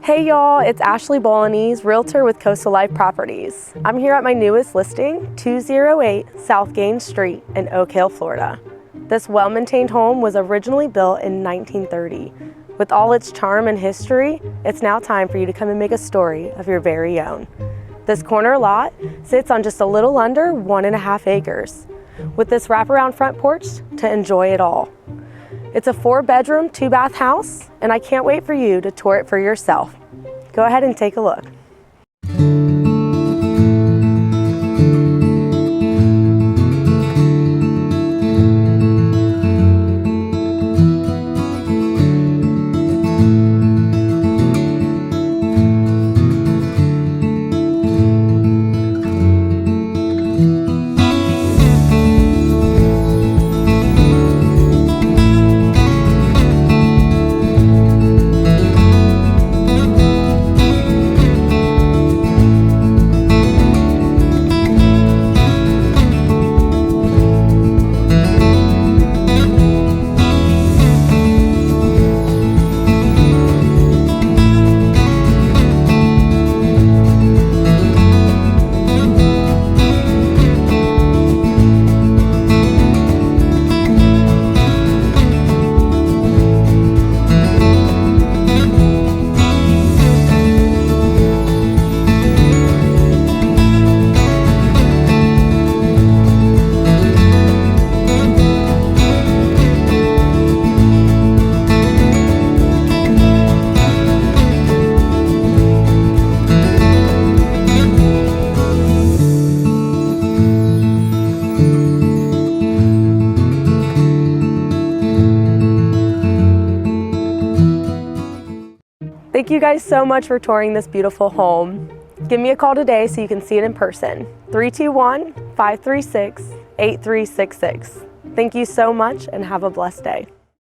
Hey y'all, it's Ashley Bolognese, Realtor with Coastal Life Properties. I'm here at my newest listing, 208 South Gaines Street in Oak Hill, Florida. This well-maintained home was originally built in 1930. With all its charm and history, it's now time for you to come and make a story of your very own. This corner lot sits on just a little under 1.5 acres, with this wraparound front porch to enjoy it all. It's a 4-bedroom, 2-bath house, and I can't wait for you to tour it for yourself. Go ahead and take a look. Thank you guys so much for touring this beautiful home. Give me a call today so you can see it in person. 321-536-8366. Thank you so much and have a blessed day.